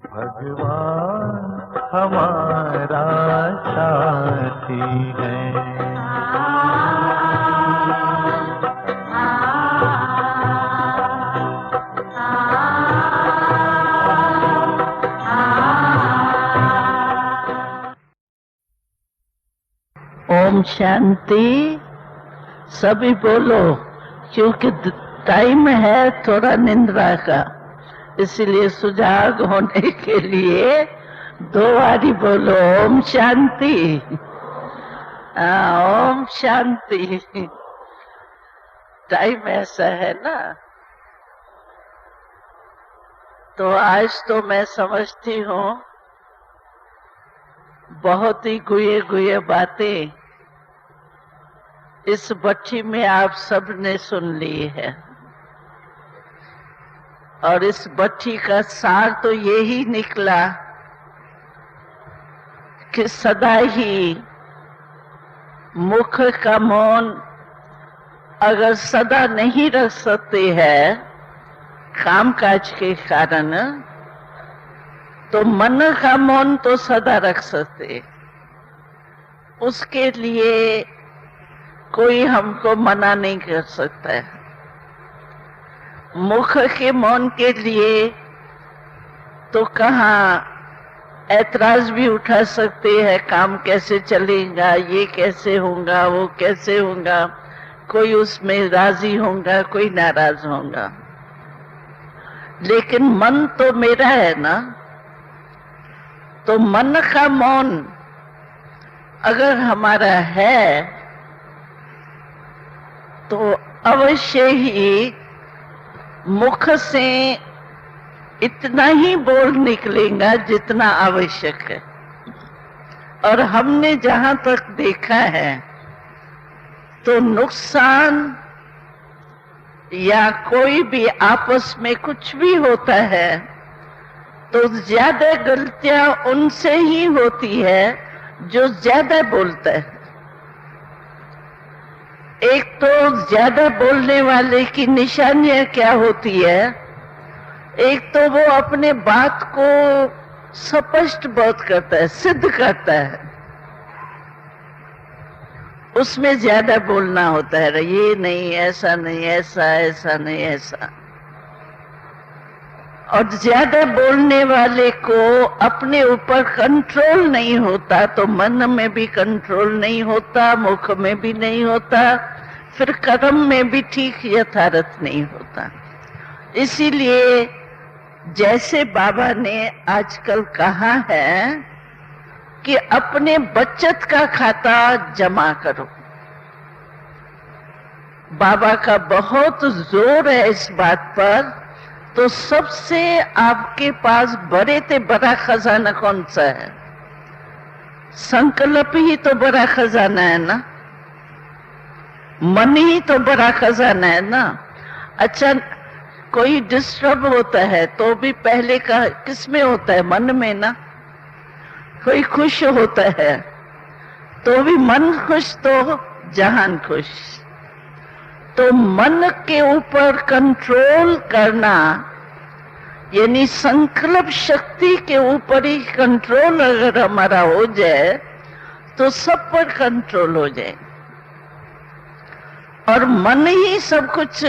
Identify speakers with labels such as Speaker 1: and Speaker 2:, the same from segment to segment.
Speaker 1: भगवान हमारा साथी है।
Speaker 2: ओम शांति। सभी बोलो, क्योंकि टाइम है थोड़ा निंद्रा का, इसलिए सुजाग होने के लिए 2 बारी बोलो ओम शांति। ओम शांति। टाइम ऐसा है ना, तो आज तो मैं समझती हूँ बहुत ही गुए गुए बातें इस भट्ठी में आप सब ने सुन ली है। और इस भट्ठी का सार तो यही निकला कि सदा ही मुख का मौन अगर सदा नहीं रख सकते हैं कामकाज के कारण, तो मन का मौन तो सदा रख सकते। उसके लिए कोई हमको मना नहीं कर सकता है। मुख के मौन के लिए तो कहाँ ऐतराज भी उठा सकते हैं, काम कैसे चलेगा, ये कैसे होगा, वो कैसे होगा, कोई उसमें राजी होगा, कोई नाराज होगा। लेकिन मन तो मेरा है ना, तो मन का मौन अगर हमारा है तो अवश्य ही मुख से इतना ही बोल निकलेगा जितना आवश्यक है। और हमने जहां तक देखा है तो नुकसान या कोई भी आपस में कुछ भी होता है तो ज्यादा गलतियां उनसे ही होती है जो ज्यादा बोलता है। एक तो ज्यादा बोलने वाले की निशानियां क्या होती है, एक तो वो अपने बात को स्पष्ट बहुत करता है, सिद्ध करता है, उसमें ज्यादा बोलना होता है, ये नहीं, ऐसा नहीं, ऐसा, ऐसा नहीं, ऐसा। और ज्यादा बोलने वाले को अपने ऊपर कंट्रोल नहीं होता, तो मन में भी कंट्रोल नहीं होता, मुख में भी नहीं होता, फिर कर्म में भी ठीक यथार्थ नहीं होता। इसीलिए जैसे बाबा ने आजकल कहा है कि अपने बचत का खाता जमा करो, बाबा का बहुत जोर है इस बात पर। तो सबसे आपके पास बड़े से बड़ा खजाना कौन सा है? संकल्प ही तो बड़ा खजाना है ना, मन ही तो बड़ा खजाना है ना। अच्छा, कोई डिस्टर्ब होता है तो भी पहले का किस में होता है? मन में ना। कोई खुश होता है तो भी मन खुश तो जहान खुश। तो मन के ऊपर कंट्रोल करना, यानी संकल्प शक्ति के ऊपर ही कंट्रोल अगर हमारा हो जाए तो सब पर कंट्रोल हो जाए। और मन ही सब कुछ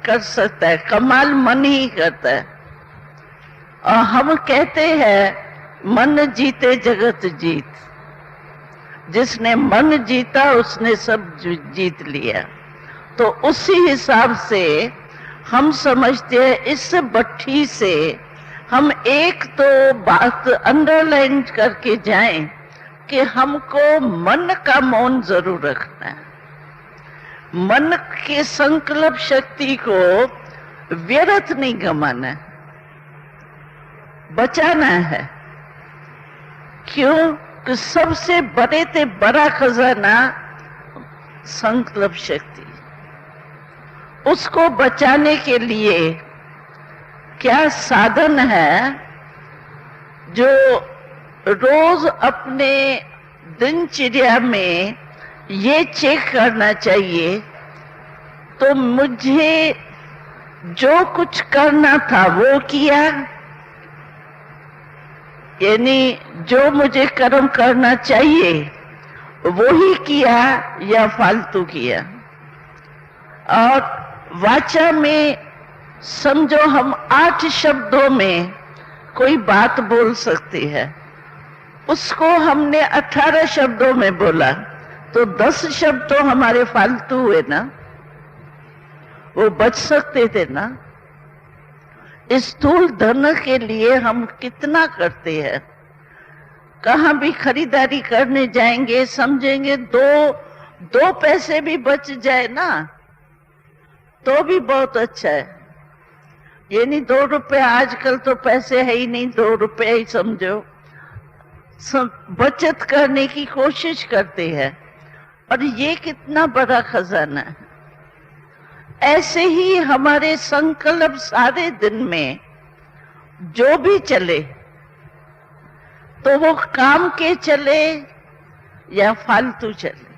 Speaker 2: कर सकता है, कमाल मन ही करता है। और हम कहते हैं मन जीते जगत जीत। जिसने मन जीता उसने सब जीत लिया। तो उसी हिसाब से हम समझते हैं इस भट्ठी से हम एक तो बात अंडरलाइन करके जाएं कि हमको मन का मौन जरूर रखना है। मन के संकल्प शक्ति को व्यर्थ नहीं गंवाना है, बचाना है। क्यों? कि सबसे बड़े से बड़ा खजाना संकल्प शक्ति। उसको बचाने के लिए क्या साधन है? जो रोज अपने दिनचर्या में ये चेक करना चाहिए, तो मुझे जो कुछ करना था वो किया, यानी जो मुझे कर्म करना चाहिए वो ही किया या फालतू किया। और वाचा में समझो हम 8 शब्दों में कोई बात बोल सकते हैं, उसको हमने 18 शब्दों में बोला तो 10 शब्द तो हमारे फालतू हुए ना, वो बच सकते थे ना। स्थूल धन के लिए हम कितना करते हैं, कहाँ भी खरीदारी करने जाएंगे समझेंगे दो पैसे भी बच जाए ना तो भी बहुत अच्छा है। ये नहीं 2 रुपए, आजकल तो पैसे है ही नहीं, 2 रुपए ही समझो, बचत करने की कोशिश करते हैं और ये कितना बड़ा खजाना है। ऐसे ही हमारे संकल्प सारे दिन में जो भी चले तो वो काम के चले या फालतू चले,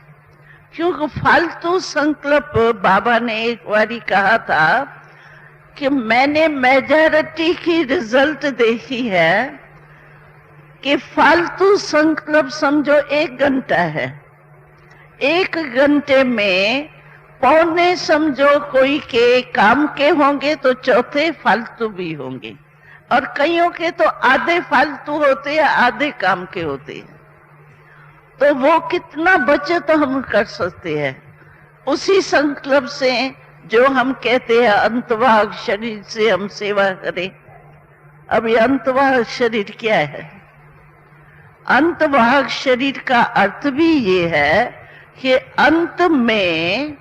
Speaker 2: क्योंकि फालतू संकल्प बाबा ने एक बारी कहा था कि मैंने मेजॉरिटी की रिजल्ट देखी है कि फालतू संकल्प समझो 1 घंटा है, 1 घंटे में पौने समझो कोई के काम के होंगे तो चौथे फालतू भी होंगे, और कईयों के तो आधे फालतू होते हैं आधे काम के होते हैं। तो वो कितना बचत हम कर सकते हैं उसी संकल्प से जो हम कहते हैं अंतवाग शरीर से हम सेवा करें। अब ये अंतवाग शरीर क्या है? अंतवाहक शरीर का अर्थ भी ये है कि अंत में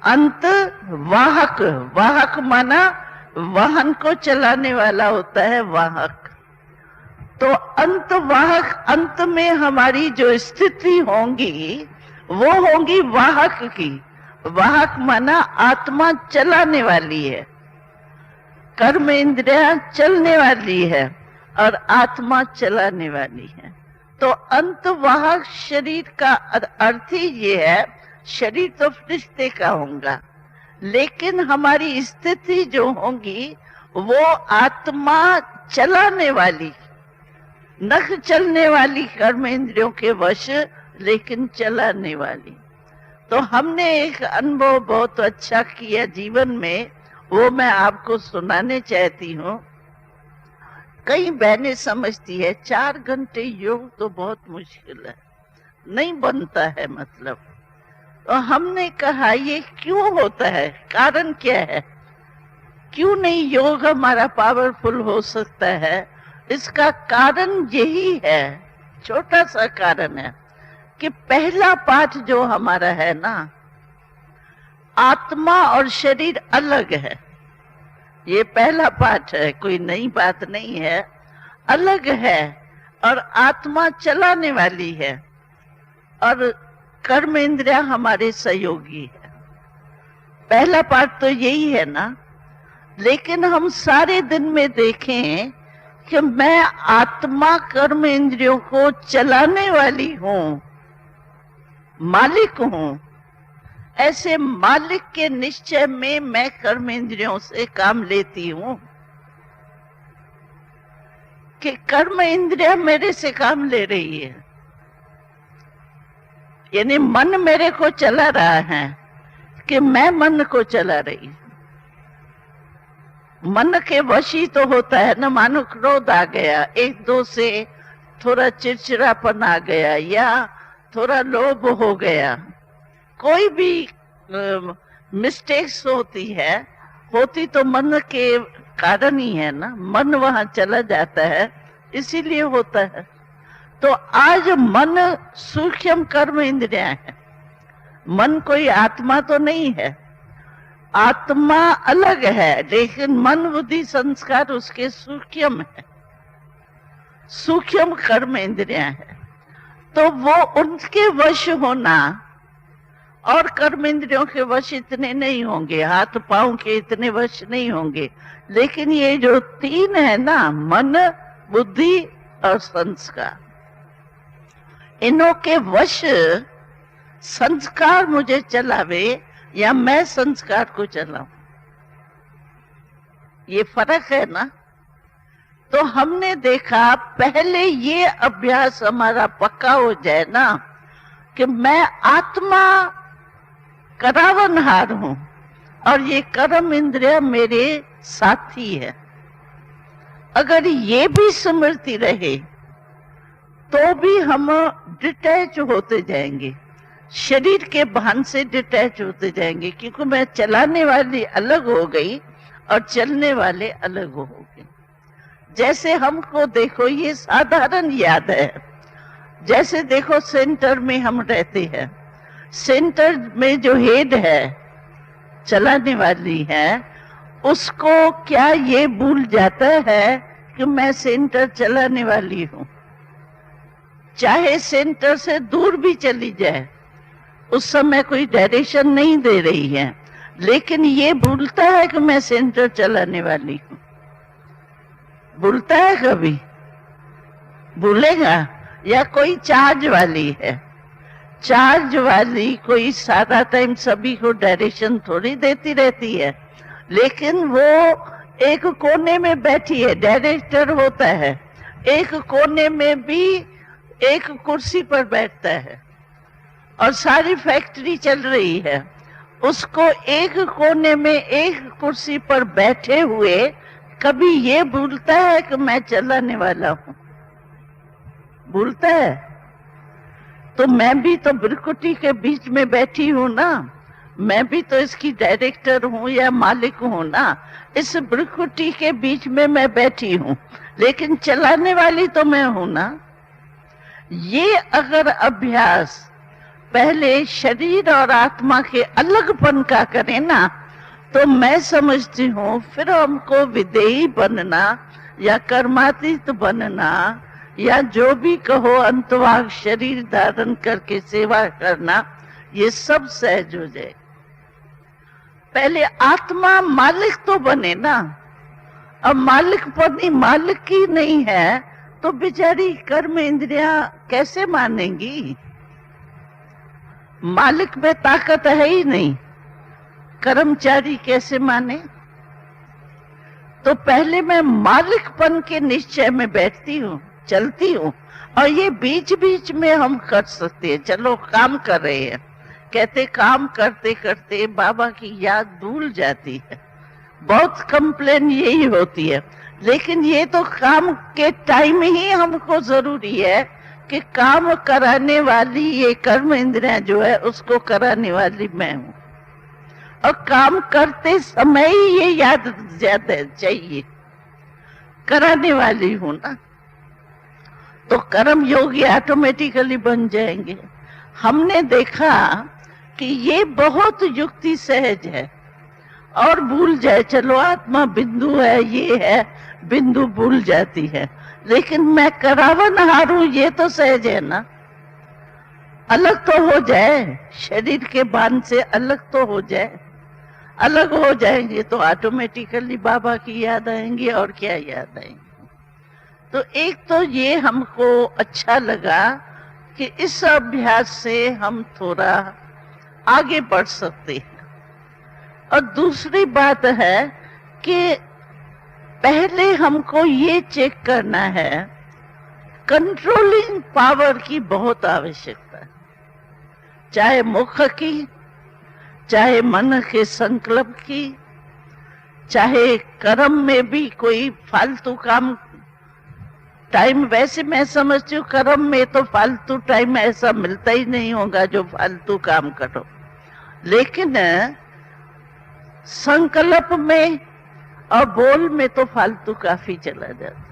Speaker 2: अंत वाहक, वाहक माना वाहन को चलाने वाला होता है वाहक। तो अंत वाहक, अंत में हमारी जो स्थिति होंगी वो होंगी वाहक की। वाहक माना आत्मा चलाने वाली है, कर्म इंद्रियां चलने वाली है और आत्मा चलाने वाली है। तो अंतवाहक शरीर का अर्थ ही ये है, शरीर तो फरिश्ते का होगा लेकिन हमारी स्थिति जो होंगी वो आत्मा चलाने वाली, नख चलने वाली, कर्म इंद्रियों के वश लेकिन चलाने वाली। तो हमने एक अनुभव बहुत अच्छा किया जीवन में, वो मैं आपको सुनाने चाहती हूँ। कई बहनें समझती है 4 घंटे योग तो बहुत मुश्किल है, नहीं बनता है मतलब। तो हमने कहा ये क्यों होता है, कारण क्या है, क्यों नहीं योग हमारा पावरफुल हो सकता है? इसका कारण यही है, छोटा सा कारण है कि पहला पाठ जो हमारा है ना, आत्मा और शरीर अलग है। ये पहला पाठ है, कोई नई बात नहीं है, अलग है। और आत्मा चलाने वाली है और कर्म इंद्रिया हमारे सहयोगी है। पहला पाठ तो यही है ना। लेकिन हम सारे दिन में देखें कि मैं आत्मा कर्म इंद्रियों को चलाने वाली हूं, मालिक हूं। ऐसे मालिक के निश्चय में मैं कर्म इंद्रियों से काम लेती हूं कि कर्म इंद्रिया मेरे से काम ले रही है, यानी मन मेरे को चला रहा है कि मैं मन को चला रही हूं। मन के वशी तो होता है ना, मानो क्रोध आ गया, 1-2 से थोड़ा चिड़चिड़ापन आ गया या थोड़ा लोभ हो गया, कोई भी मिस्टेक्स होती है, होती तो मन के कारण ही है ना, मन वहां चला जाता है इसीलिए होता है। तो आज मन सूक्ष्म कर्म इंद्रियां है, मन कोई आत्मा तो नहीं है, आत्मा अलग है लेकिन मन बुद्धि संस्कार उसके सूक्ष्म है, सूक्ष्म कर्म इंद्रियां है। तो वो उनके वश होना, और कर्म इंद्रियों के वश इतने नहीं होंगे, हाथ पांव के इतने वश नहीं होंगे, लेकिन ये जो 3 है ना, मन बुद्धि और संस्कार, इनों के वश संस्कार मुझे चलावे या मैं संस्कार को चलाऊं, ये फर्क है ना। तो हमने देखा पहले ये अभ्यास हमारा पक्का हो जाए ना कि मैं आत्मा करावनहार हूं और ये कर्म इंद्रिय मेरे साथी है। अगर ये भी स्मृति रहे तो भी हम डिटैच होते जाएंगे, शरीर के भान से डिटैच होते जाएंगे, क्योंकि मैं चलाने वाली अलग हो गई और चलने वाले अलग हो गए। जैसे हमको देखो, ये साधारण याद है, जैसे देखो सेंटर में हम रहते हैं, सेंटर में जो हेड है, चलाने वाली है, उसको क्या ये भूल जाता है कि मैं सेंटर चलाने वाली हूं? चाहे सेंटर से दूर भी चली जाए, उस समय कोई डायरेक्शन नहीं दे रही है, लेकिन ये भूलता है कि मैं सेंटर चलाने वाली हूं। भूलता है कभी? भूलेगा? या कोई चार्ज वाली है, चार्ज वाली कोई सारा टाइम सभी को डायरेक्शन थोड़ी देती रहती है, लेकिन वो एक कोने में बैठी है, डायरेक्टर होता है, एक कोने में भी एक कुर्सी पर बैठता है और सारी फैक्ट्री चल रही है, उसको एक कोने में एक कुर्सी पर बैठे हुए कभी ये भूलता है कि मैं चलाने वाला हूं? भूलता है? तो मैं भी तो बिरकुटी के बीच में बैठी हूं ना, मैं भी तो इसकी डायरेक्टर हूं या मालिक हूं ना। इस बिरकुटी के बीच में मैं बैठी हूं, लेकिन चलाने वाली तो मैं हूं ना। ये अगर अभ्यास पहले शरीर और आत्मा के अलगपन का करें ना, तो मैं समझती हूँ फिर हमको विदेही बनना या कर्मातीत बनना या जो भी कहो अंतवाग शरीर धारण करके सेवा करना, ये सब सहज हो जाए। पहले आत्मा मालिक तो बने ना। अब मालिक पत्नी मालिक की नहीं है तो बेचारी कर्म इंद्रियां कैसे मानेंगी? मालिक में ताकत है ही नहीं, कर्मचारी कैसे माने? तो पहले मैं मालिकपन के निश्चय में बैठती हूँ, चलती हूँ, और ये बीच बीच में हम कर सकते हैं। चलो काम कर रहे हैं, कहते काम करते करते बाबा की याद भूल जाती है, बहुत कंप्लेन यही होती है। लेकिन ये तो काम के टाइम ही हमको जरूरी है कि काम कराने वाली ये कर्म इंद्रियां जो है उसको कराने वाली मैं हूं, और काम करते समय ही ये याद ज्यादा चाहिए, कराने वाली हूं ना। तो कर्म योगी ऑटोमेटिकली बन जाएंगे। हमने देखा कि ये बहुत युक्ति सहज है, और भूल जाए, चलो आत्मा बिंदु है, ये है, बिंदु भूल जाती है, लेकिन मैं करावन हारूं ये तो सहज है ना। अलग तो हो जाए, शरीर के बांध से अलग तो हो जाए। अलग हो जाएंगे तो ऑटोमेटिकली बाबा की याद आएंगी, और क्या याद आएंगी। तो एक तो ये हमको अच्छा लगा कि इस अभ्यास से हम थोड़ा आगे बढ़ सकते हैं। और दूसरी बात है कि पहले हमको ये चेक करना है, कंट्रोलिंग पावर की बहुत आवश्यकता है, चाहे मुख की, चाहे मन के संकल्प की, चाहे कर्म में भी कोई फालतू काम टाइम। वैसे मैं समझती हूँ कर्म में तो फालतू टाइम ऐसा मिलता ही नहीं होगा जो फालतू काम करो, लेकिन संकल्प में और बोल में तो फालतू काफी चला जाता।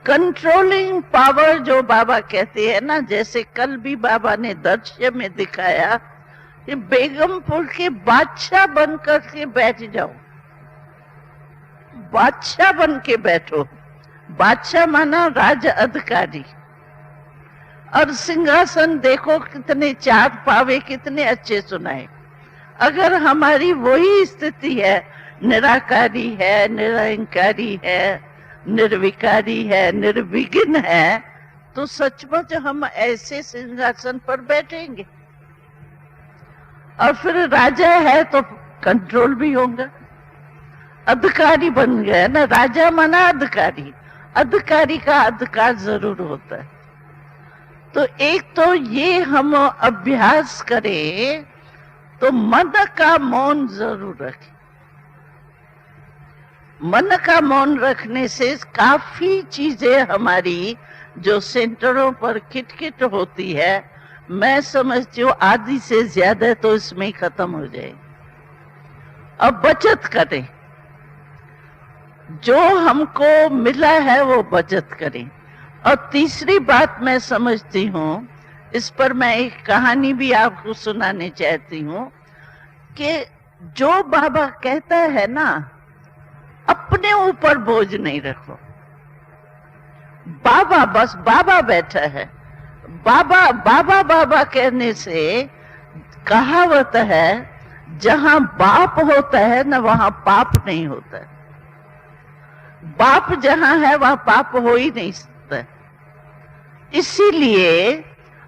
Speaker 2: कंट्रोलिंग पावर जो बाबा कहते हैं ना, जैसे कल भी बाबा ने दृश्य में दिखाया कि बेगमपुर के बादशाह बनकर के बैठ जाओ, बादशाह बन के बैठो। बादशाह माना राज अधिकारी, और सिंहासन देखो कितने चार पावे, कितने अच्छे सुनाए। अगर हमारी वही स्थिति है, निराकारी है, निरंकारी है, निर्विकारी है, निर्विघ्न है, तो सचमुच हम ऐसे सिंहासन पर बैठेंगे। और फिर राजा है तो कंट्रोल भी होगा। अधिकारी बन गया ना, राजा माना अधिकारी, अधिकारी का अधिकार जरूर होता है। तो एक तो ये हम अभ्यास करें, तो मन का मौन जरूर रखें। मन का मौन रखने से काफी चीजें हमारी जो सेंटरों पर खिटखिट होती है, मैं समझती हूँ आधी से ज्यादा तो इसमें ही खत्म हो जाए। अब बचत करें, जो हमको मिला है वो बचत करें। और तीसरी बात मैं समझती हूँ, इस पर मैं एक कहानी भी आपको सुनाने चाहती हूँ, कि जो बाबा कहता है ना, अपने ऊपर बोझ नहीं रखो। बाबा, बस बाबा बैठा है, बाबा बाबा बाबा कहने से कहावत है, जहां बाप होता है ना वहां पाप नहीं होता है। बाप जहां है वहां पाप हो ही नहीं सकता। इसीलिए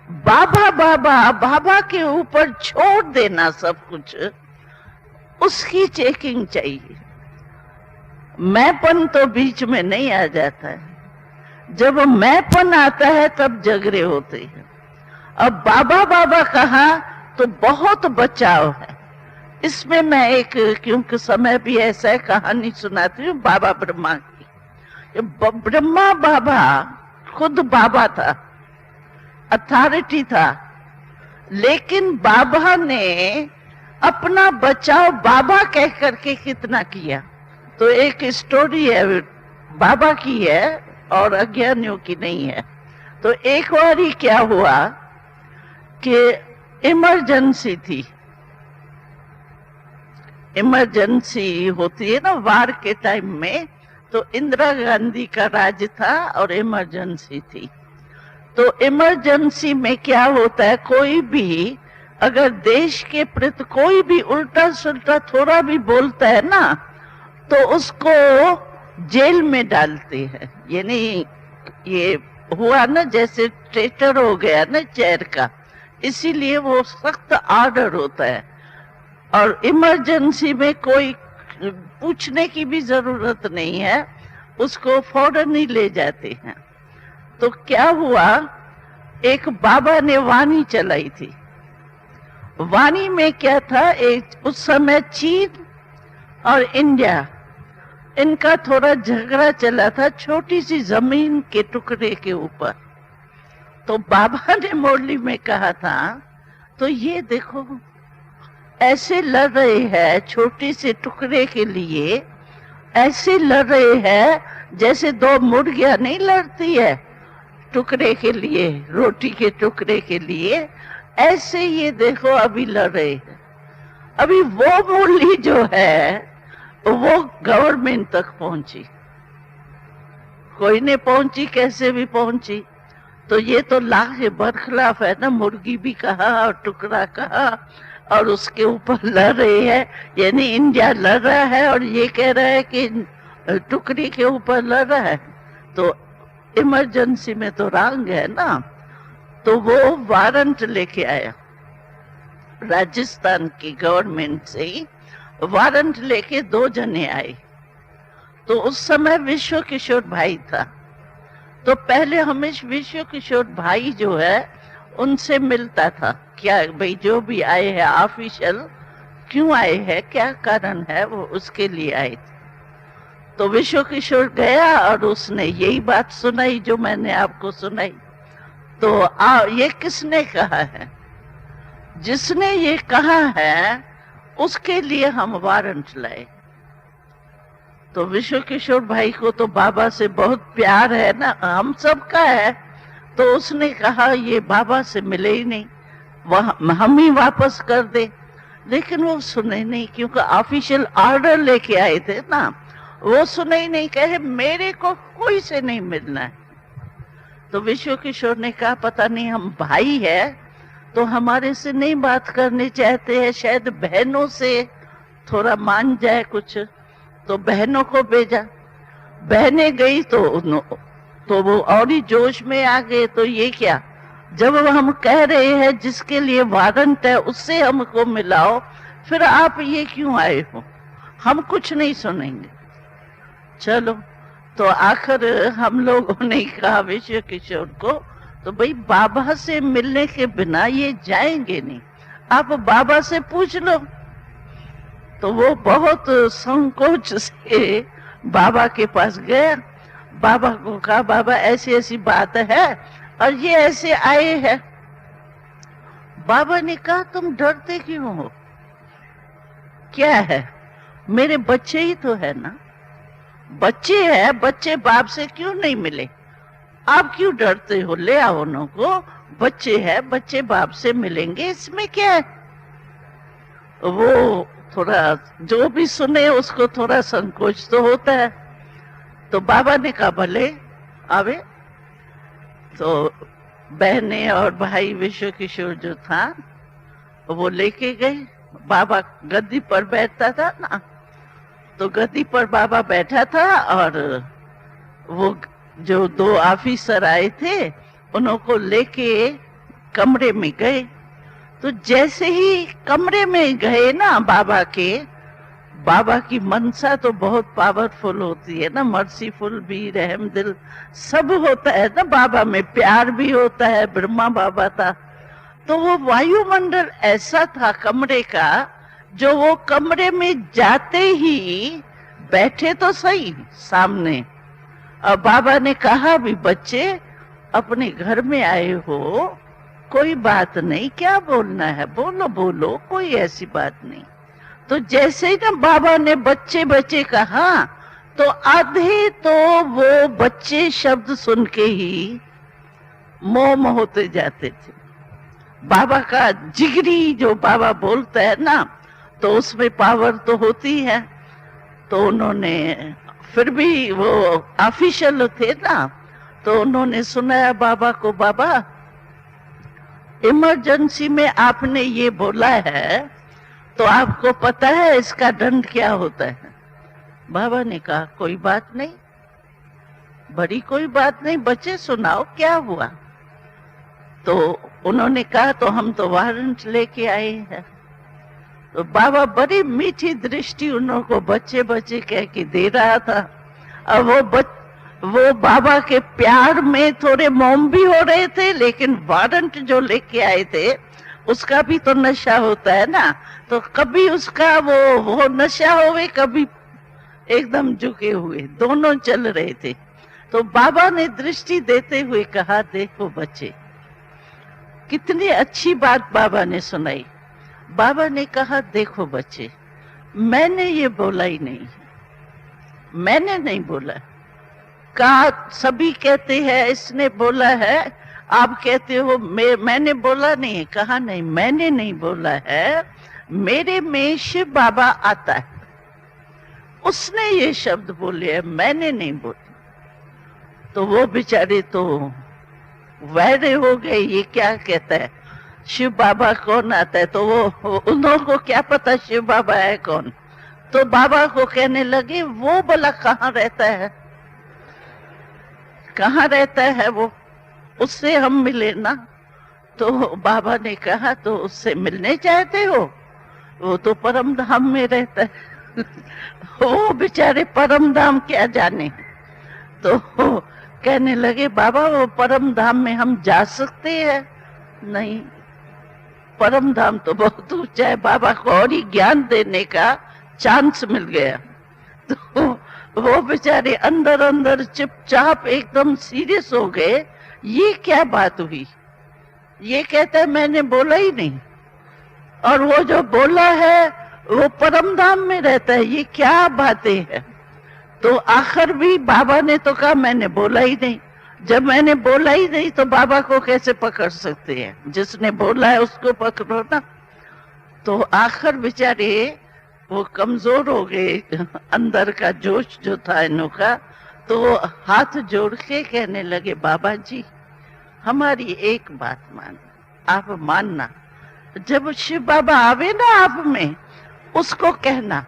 Speaker 2: बाबा बाबा बाबा के ऊपर छोड़ देना सब कुछ, उसकी चेकिंग चाहिए। मैंपन तो बीच में नहीं आ जाता है। जब मैंपन आता है तब झगड़े होते हैं। अब बाबा बाबा कहा तो बहुत बचाव है। इसमें मैं एक, क्योंकि समय भी ऐसा है, कहानी सुनाती हूँ बाबा ब्रह्मा की। ब्रह्मा बाबा खुद बाबा था, अथॉरिटी था, लेकिन बाबा ने अपना बचाव बाबा कह करके कितना किया। तो एक स्टोरी है, बाबा की है और अज्ञानियों की नहीं है। तो एक बार ही क्या हुआ कि इमरजेंसी थी, इमरजेंसी होती है ना वार के टाइम में, तो इंदिरा गांधी का राज था और इमरजेंसी थी। तो इमरजेंसी में क्या होता है, कोई भी अगर देश के प्रति कोई भी उल्टा सुल्टा थोड़ा भी बोलता है ना, तो उसको जेल में डालते हैं। यानी ये हुआ ना, जैसे ट्रेटर हो गया ना चेयर का, इसीलिए वो सख्त आर्डर होता है। और इमरजेंसी में कोई पूछने की भी जरूरत नहीं है, उसको फौरन ही ले जाते हैं। तो क्या हुआ, एक बाबा ने वाणी चलाई थी। वाणी में क्या था, एक उस समय चीन और इंडिया, इनका थोड़ा झगड़ा चला था छोटी सी जमीन के टुकड़े के ऊपर। तो बाबा ने मुरली में कहा था, तो ये देखो ऐसे लड़ रहे हैं छोटी से टुकड़े के लिए, ऐसे लड़ रहे हैं जैसे दो मुर्गियां नहीं लड़ती है टुकड़े के लिए, रोटी के टुकड़े के लिए, ऐसे ये देखो अभी लड़ रहे हैं। अभी वो मुरली जो है वो गवर्नमेंट तक पहुंची, कोई ने पहुंची, कैसे भी पहुंची। तो ये तो लाख बरखिलाफ है ना, मुर्गी भी कहा और टुकड़ा कहा, और उसके ऊपर लड़ रहे हैं। यानी इंडिया लड़ रहा है और ये कह रहा है कि टुकड़ी के ऊपर लड़ रहा है। तो इमरजेंसी में तो रंग है ना। तो वो वारंट लेके आया, राजस्थान की गवर्नमेंट से ही वारंट लेके 2 जने आए। तो उस समय विश्व किशोर भाई था। तो पहले हमेशा विश्व किशोर भाई जो है उनसे मिलता था, क्या भाई जो भी आए हैं ऑफिशियल क्यों आए हैं, क्या कारण है, वो उसके लिए आए थे। तो विश्व किशोर गया और उसने यही बात सुनाई जो मैंने आपको सुनाई। तो ये किसने कहा है, जिसने ये कहा है उसके लिए हम वारंट लाए। तो विश्व किशोर भाई को तो बाबा से बहुत प्यार है ना, हम सबका है। तो उसने कहा ये बाबा से मिले ही नहीं, वह हम ही वापस कर दे। लेकिन वो सुने नहीं, क्योंकि ऑफिशियल ऑर्डर लेके आए थे ना, वो सुने ही नहीं, कहे मेरे को कोई से नहीं मिलना है। तो विश्व किशोर ने कहा पता नहीं, हम भाई है तो हमारे से नहीं बात करने चाहते हैं, शायद बहनों से थोड़ा मान जाए कुछ। तो बहनों को भेजा, बहनें गई तो वो और ही जोश में आ गए। तो ये क्या, जब हम कह रहे हैं जिसके लिए वारंट है उससे हमको मिलाओ, फिर आप ये क्यों आए हो, हम कुछ नहीं सुनेंगे। चलो, तो आखिर हम लोगों ने कहा विश्व किशोर को, तो भाई बाबा से मिलने के बिना ये जाएंगे नहीं, आप बाबा से पूछ लो। तो वो बहुत संकोच से बाबा के पास गया, बाबा को कहा बाबा ऐसी ऐसी बात है और ये ऐसे आए हैं। बाबा ने कहा तुम डरते क्यों हो, क्या है, मेरे बच्चे ही तो है ना, बच्चे हैं, बच्चे बाप से क्यों नहीं मिले, आप क्यों डरते हो, ले आओ उनको, बच्चे हैं, बच्चे बाप से मिलेंगे, इसमें क्या है। वो थोड़ा जो भी सुने उसको थोड़ा संकोच तो होता है। तो बाबा ने कहा भले आवे। तो बहनें और भाई विश्व किशोर जो था वो लेके गए। बाबा गद्दी पर बैठता था ना, तो गद्दी पर बाबा बैठा था और वो जो दो ऑफिसर आए थे उनको लेके कमरे में गए। तो जैसे ही कमरे में गए ना बाबा की मनसा तो बहुत पावरफुल होती है ना, मर्सीफुल भी, रहम दिल सब होता है ना बाबा में, प्यार भी होता है, ब्रह्मा बाबा था। तो वो वायुमंडल ऐसा था कमरे का, जो वो कमरे में जाते ही बैठे तो सही सामने, और बाबा ने कहा भी बच्चे अपने घर में आए हो, कोई बात नहीं, क्या बोलना है बोलो बोलो, कोई ऐसी बात नहीं। तो जैसे ही ना बाबा ने बच्चे बच्चे कहा, तो आधे तो वो बच्चे शब्द सुन के ही मोम होते जाते थे। बाबा का जिगरी जो बाबा बोलता है ना, तो उसमें पावर तो होती है। तो उन्होंने फिर भी वो ऑफिशियल थे ना, तो उन्होंने सुनाया बाबा को, बाबा इमरजेंसी में आपने ये बोला है, तो आपको पता है इसका दंड क्या होता है। बाबा ने कहा कोई बात नहीं, बड़ी कोई बात नहीं, बच्चे सुनाओ क्या हुआ। तो उन्होंने कहा तो हम तो वारंट लेके आए हैं। तो बाबा बड़ी मीठी दृष्टि उनको बच्चे बच्चे कह के दे रहा था, और वो बाबा के प्यार में थोड़े मौम भी हो रहे थे, लेकिन वारंट जो लेके आए थे उसका भी तो नशा होता है ना, तो कभी उसका वो नशा होवे, कभी एकदम झुके हुए, दोनों चल रहे थे। तो बाबा ने दृष्टि देते हुए कहा देखो बच्चे, कितनी अच्छी बात बाबा ने सुनाई। बाबा ने कहा देखो बच्चे, मैंने ये बोला ही नहीं, मैंने नहीं बोला, कहा सभी कहते हैं इसने बोला है, आप कहते हो मैंने बोला नहीं है, कहा नहीं मैंने नहीं बोला है, मेरे में शिव बाबा आता है, उसने ये शब्द बोले है, मैंने नहीं बोले। तो वो बेचारे तो वैरे हो गए, ये क्या कहता है, शिव बाबा कौन आता है, तो वो उनको क्या पता शिव बाबा है कौन। तो बाबा को कहने लगे वो भला कहाँ रहता है, कहाँ रहता है वो, उससे हम मिले ना। तो बाबा ने कहा तो उससे मिलने चाहते हो, वो तो परम धाम में रहता है। वो बेचारे परम धाम क्या जाने। तो कहने लगे बाबा वो परम धाम में हम जा सकते हैं, नहीं परम धाम तो बहुत ऊंचा है। बाबा को और ही ज्ञान देने का चांस मिल गया। तो वो बेचारे अंदर अंदर चुपचाप एकदम सीरियस हो गए, ये क्या बात हुई, ये कहता है मैंने बोला ही नहीं, और वो जो बोला है वो परम धाम में रहता है, ये क्या बातें हैं। तो आखिर भी बाबा ने तो कहा मैंने बोला ही नहीं, जब मैंने बोला ही नहीं तो बाबा को कैसे पकड़ सकते हैं, जिसने बोला है उसको पकड़ो ना। तो आखिर बेचारे वो कमजोर हो गए, अंदर का जोश जो था इनों का, तो वो हाथ जोड़ के कहने लगे बाबा जी हमारी एक बात मानना, आप मानना, जब शिव बाबा आवे ना आप में, उसको कहना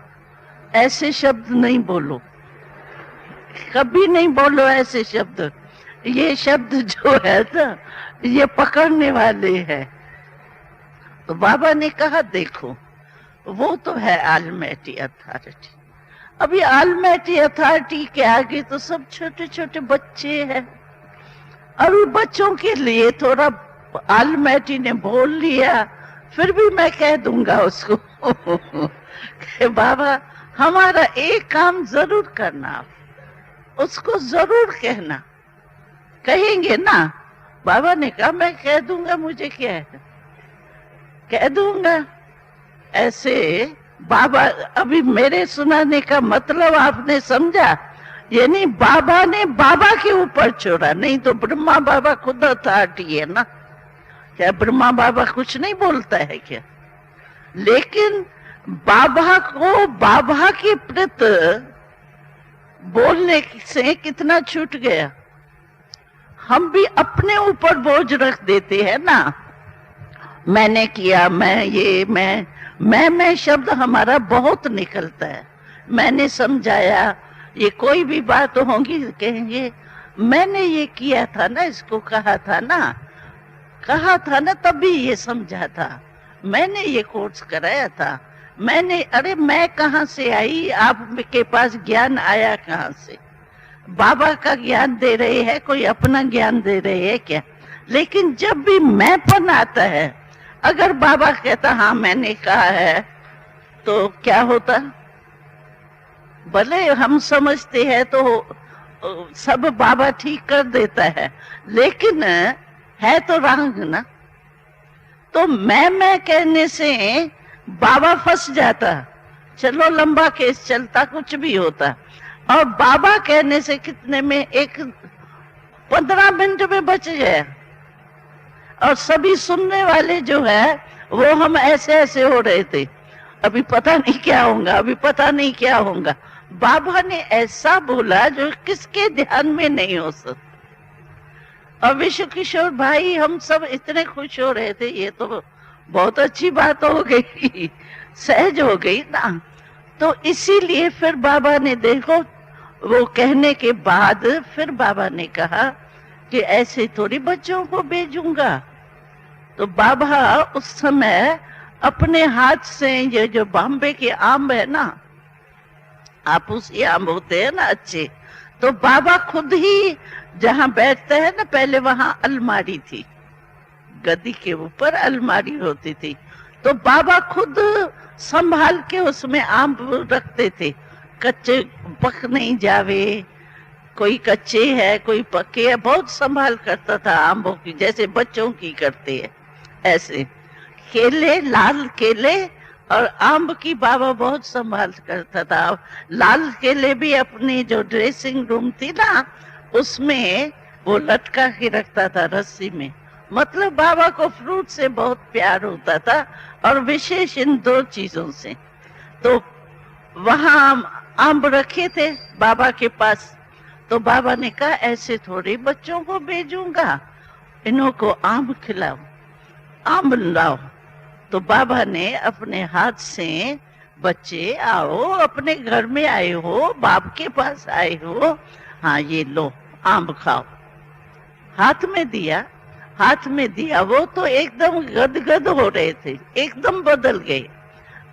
Speaker 2: ऐसे शब्द नहीं बोलो, कभी नहीं बोलो ऐसे शब्द, ये शब्द जो है ना ये पकड़ने वाले हैं। तो बाबा ने कहा देखो वो तो है ऑलमाइटी अथॉरिटी, अभी ऑलमाइटी अथॉरिटी के आगे तो सब छोटे छोटे बच्चे हैं, और उन बच्चों के लिए थोड़ा ऑलमाइटी ने बोल लिया, फिर भी मैं कह दूंगा उसको कि बाबा हमारा एक काम जरूर करना, उसको जरूर कहना। कहेंगे ना? बाबा ने कहा मैं कह दूंगा, मुझे क्या है, कह दूंगा। ऐसे बाबा, अभी मेरे सुनाने का मतलब आपने समझा? यानी बाबा ने बाबा के ऊपर छोड़ा, नहीं तो ब्रह्मा बाबा खुद अथॉरिटी है ना। क्या ब्रह्मा बाबा कुछ नहीं बोलता है क्या? लेकिन बाबा को बाबा के प्रति बोलने से कितना छूट गया। हम भी अपने ऊपर बोझ रख देते हैं ना, मैंने किया, मैं ये, मैं शब्द हमारा बहुत निकलता है। मैंने समझाया, ये कोई भी बात होगी कहेंगे मैंने ये किया था ना, इसको कहा था ना तभी ये समझा था, मैंने ये कोर्स कराया था, मैंने, अरे मैं कहाँ से आई, आपके पास ज्ञान आया कहाँ से? बाबा का ज्ञान दे रहे हैं, कोई अपना ज्ञान दे रहे हैं क्या? लेकिन जब भी मैंपन आता है, अगर बाबा कहता हाँ मैंने कहा है, तो क्या होता? भले हम समझते हैं तो सब बाबा ठीक कर देता है, लेकिन है तो रंग ना। तो मैं कहने से बाबा फंस जाता, चलो लंबा केस चलता, कुछ भी होता। और बाबा कहने से कितने में, एक 15 मिनट में बच गया। और सभी सुनने वाले जो है वो हम ऐसे ऐसे हो रहे थे, अभी पता नहीं क्या होगा, अभी पता नहीं क्या होगा। बाबा ने ऐसा बोला जो किसके ध्यान में नहीं हो सकता। और विश्व किशोर भाई, हम सब इतने खुश हो रहे थे, ये तो बहुत अच्छी बात हो गई, सहज हो गई ना। तो इसीलिए फिर बाबा ने, देखो वो कहने के बाद फिर बाबा ने कहा कि ऐसे थोड़ी बच्चों को भेजूंगा। तो बाबा उस समय अपने हाथ से, ये जो बॉम्बे के आम है ना, आपूसी आम होते हैं ना अच्छे, तो बाबा खुद ही जहां बैठते हैं ना, पहले वहां अलमारी थी, गद्दी के ऊपर अलमारी होती थी, तो बाबा खुद संभाल के उसमें आम रखते थे, कच्चे पक नहीं जावे, कोई कच्चे है कोई पके है, बहुत संभाल करता था आमों की, जैसे बच्चों की करते हैं ऐसे। केले, लाल केले और आम की बाबा बहुत संभाल करता था। लाल केले भी अपनी जो ड्रेसिंग रूम थी ना, उसमें वो लटका के रखता था रस्सी में। मतलब बाबा को फ्रूट से बहुत प्यार होता था, और विशेष इन 2 चीजों से। तो वहां आम रखे थे बाबा के पास, तो बाबा ने कहा ऐसे थोड़े बच्चों को भेजूंगा, इन्हों को आम खिलाओ, आम लाओ। तो बाबा ने अपने हाथ से, बच्चे आओ, अपने घर में आए हो, बाप के पास आए हो, हाँ ये लो आम खाओ, हाथ में दिया, हाथ में दिया। वो तो एकदम गदगद हो रहे थे, एकदम बदल गए।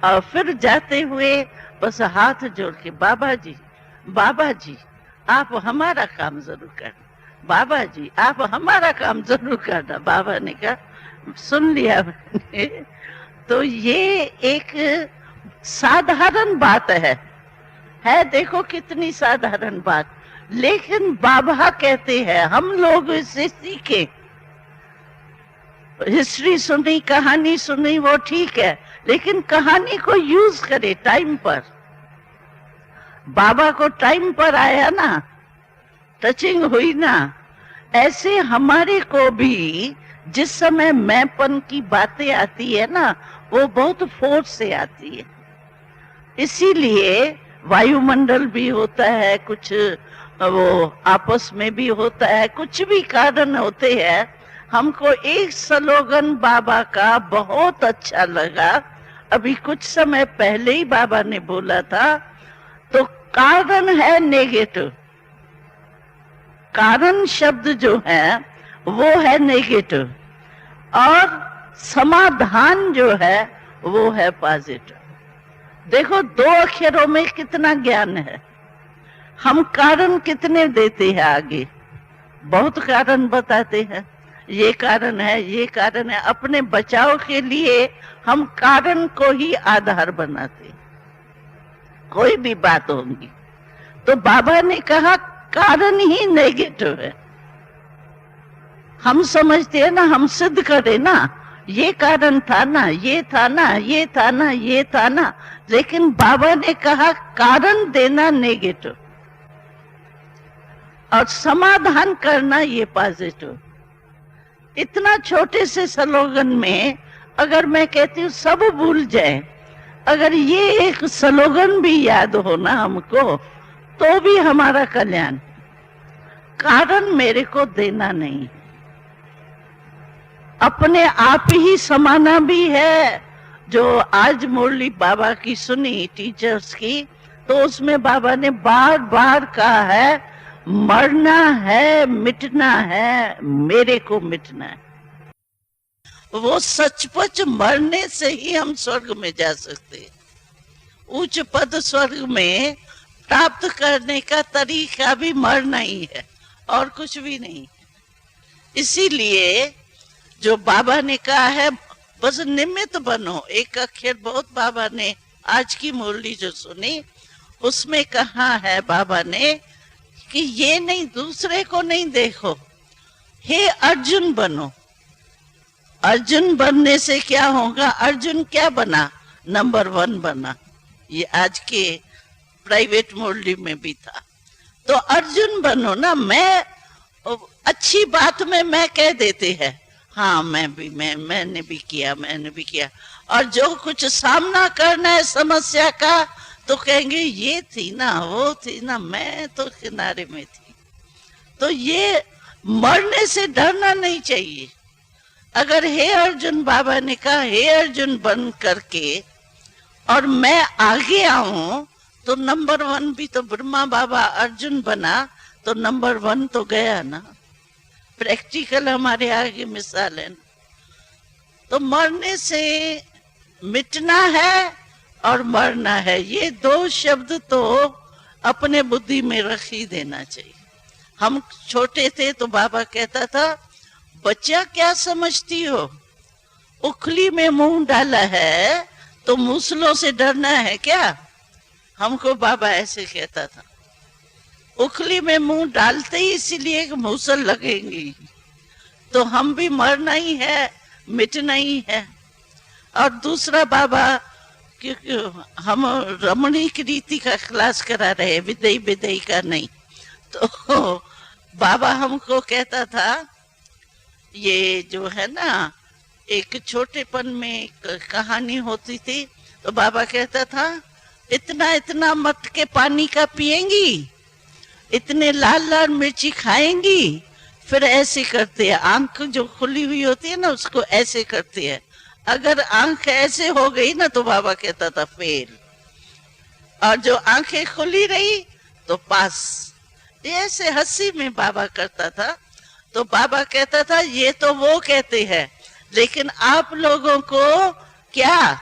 Speaker 2: और फिर जाते हुए बस हाथ जोड़ के, बाबा जी आप हमारा काम जरूर करना, बाबा जी आप हमारा काम जरूर करना। बाबा ने कहा सुन लिया मैंने। तो ये एक साधारण बात है, देखो कितनी साधारण बात, लेकिन बाबा कहते हैं हम लोग इससे सीखे। हिस्ट्री सुनी, कहानी सुनी, वो ठीक है, लेकिन कहानी को यूज करे टाइम पर। बाबा को टाइम पर आया ना, टचिंग हुई ना, ऐसे हमारे को भी जिस समय मैंपन की बातें आती है ना, वो बहुत फोर्स से आती है। इसीलिए वायुमंडल भी होता है, कुछ वो आपस में भी होता है, कुछ भी कारण होते हैं। हमको एक स्लोगन बाबा का बहुत अच्छा लगा, अभी कुछ समय पहले ही बाबा ने बोला था। तो कारण है नेगेटिव, कारण शब्द जो है वो है नेगेटिव, और समाधान जो है वो है पॉजिटिव। देखो, दो अक्षरों में कितना ज्ञान है। हम कारण कितने देते हैं आगे, बहुत कारण बताते हैं, ये कारण है, ये कारण है। अपने बचाव के लिए हम कारण को ही आधार बनाते हैं। कोई भी बात होगी तो बाबा ने कहा कारण ही नेगेटिव है। हम समझते हैं ना, हम सिद्ध करें ना, ये कारण था ना, ये था ना, ये था ना, ये था ना, लेकिन बाबा ने कहा कारण देना नेगेटिव और समाधान करना ये पॉजिटिव। इतना छोटे से स्लोगन में अगर मैं कहती हूँ सब भूल जाए, अगर ये एक स्लोगन भी याद हो ना हमको, तो भी हमारा कल्याण। कारण मेरे को देना नहीं, अपने आप ही समाना भी है। जो आज मुरली बाबा की सुनी टीचर्स की, तो उसमें बाबा ने बार बार कहा है मरना है, मिटना है, मेरे को मिटना है। वो सचमुच मरने से ही हम स्वर्ग में जा सकते हैं। उच्च पद स्वर्ग में प्राप्त करने का तरीका भी मरना ही है और कुछ भी नहीं। इसीलिए जो बाबा ने कहा है बस निमित्त बनो, एक अक्षर बहुत बाबा ने आज की मुरली जो सुनी उसमें कहा है बाबा ने कि ये नहीं, दूसरे को नहीं देखो, हे अर्जुन बनो। अर्जुन बनने से क्या होगा? अर्जुन क्या बना? नंबर 1 बना। ये आज के प्राइवेट मुरली में भी था। तो अर्जुन बनो ना। मैं अच्छी बात में मैं कह देते हैं हाँ मैंने भी किया। और जो कुछ सामना करना है समस्या का तो कहेंगे ये थी ना, वो थी ना, मैं तो किनारे में थी। तो ये मरने से डरना नहीं चाहिए। अगर हे अर्जुन बाबा ने कहा हे अर्जुन बन करके और मैं आगे आऊं तो नंबर 1 भी तो ब्रह्मा बाबा अर्जुन बना तो नंबर 1 तो गया ना। प्रैक्टिकल हमारे आगे मिसाल है। तो मरने से मिटना है और मरना है, ये 2 शब्द तो अपने बुद्धि में रख ही देना चाहिए। हम छोटे थे तो बाबा कहता था बच्चा क्या समझती हो, उखली में मुंह डाला है तो मूसलों से डरना है क्या? हमको बाबा ऐसे कहता था। उखली में मुंह डालते ही इसीलिए मूसल लगेंगी। तो हम भी मरना ही है, मिटना ही है। और दूसरा बाबा, क्योंकि हम रमणीक रीति का क्लास करा रहे, विदई का नहीं, तो बाबा हमको कहता था ये जो है ना, एक छोटेपन में कहानी होती थी तो बाबा कहता था इतना इतना मत के पानी का पिएंगी, इतने लाल लाल मिर्ची खाएंगी, फिर ऐसे करते हैं, आंख जो खुली हुई होती है ना उसको ऐसे करते हैं। अगर आंख ऐसे हो गई ना तो बाबा कहता था फेल, और जो आंखें खुली रही तो पास। ऐसे हंसी में बाबा करता था। तो बाबा कहता था ये तो वो कहते हैं, लेकिन आप लोगों को क्या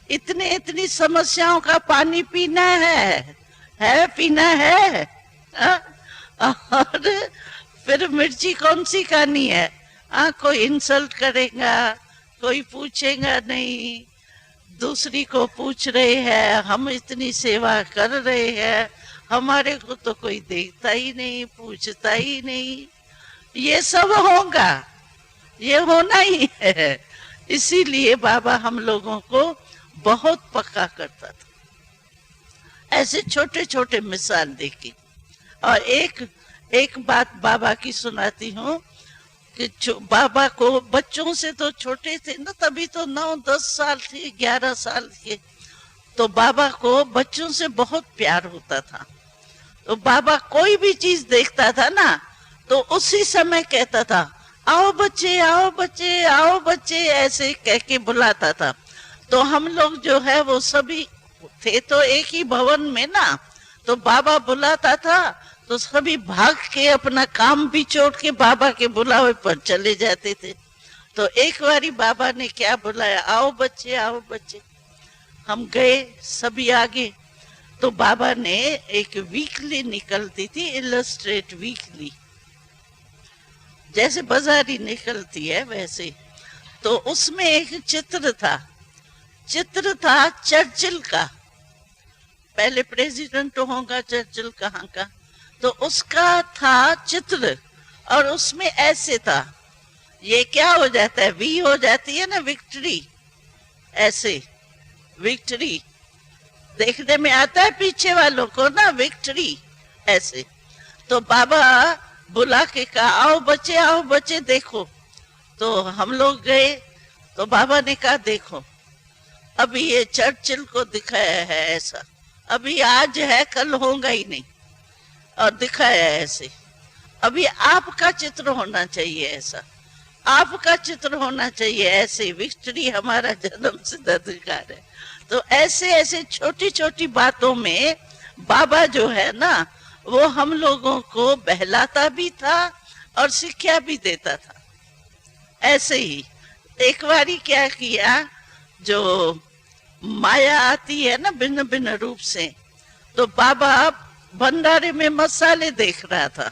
Speaker 2: इतनी समस्याओं का पानी पीना है पीना है? और फिर मिर्ची कौन सी खानी है? कोई इंसल्ट करेगा, कोई पूछेगा नहीं, दूसरी को पूछ रहे हैं, हम इतनी सेवा कर रहे हैं, हमारे को तो कोई देखता ही नहीं, पूछता ही नहीं। ये सब होगा, ये होना ही है। इसीलिए बाबा हम लोगों को बहुत पक्का करता था, ऐसे छोटे छोटे मिसाल देके। और एक बात बाबा की सुनाती हूँ कि बाबा को बच्चों से तो छोटे थे ना, तभी तो 9-10 साल थे, 11 साल के, तो बाबा को बच्चों से बहुत प्यार होता था। तो बाबा कोई भी चीज देखता था ना तो उसी समय कहता था आओ बच्चे आओ बच्चे आओ बच्चे, ऐसे कह के बुलाता था। तो हम लोग जो है वो सभी थे तो एक ही भवन में ना, तो बाबा बुलाता था तो सभी भाग के अपना काम भी छोड़ के बाबा के बुलावे पर चले जाते थे। तो एक बारी बाबा ने क्या बुलाया, आओ बच्चे आओ बच्चे। हम गए सभी आगे, तो बाबा ने एक वीकली निकलती थी, इलस्ट्रेट वीकली, जैसे बाजारी निकलती है वैसे। तो उसमें एक चित्र था चर्चिल का, पहले प्रेसिडेंट होगा चर्चिल कहाँ का, तो उसका था चित्र, और उसमें ऐसे था, ये क्या हो जाता है, वी हो जाती है ना विक्ट्री, ऐसे विक्ट्री देखने में आता है पीछे वालों को ना, विक्ट्री ऐसे। तो बाबा बुला के कहा आओ बच्चे देखो। तो हम लोग गए, तो बाबा ने कहा देखो अभी ये चर्चिल को दिखाया है ऐसा, अभी आज है कल होगा ही नहीं, और दिखाया है ऐसे, अभी आपका चित्र होना चाहिए ऐसा, आपका चित्र होना चाहिए ऐसे, विक्ट्री हमारा जन्म सिद्ध अधिकार है। तो ऐसे ऐसे छोटी छोटी बातों में बाबा जो है ना, वो हम लोगों को बहलाता भी था और शिक्षा भी देता था। ऐसे ही एक बारी क्या किया, जो माया आती है ना भिन्न भिन्न रूप से, तो बाबा भंडारे में मसाले देख रहा था,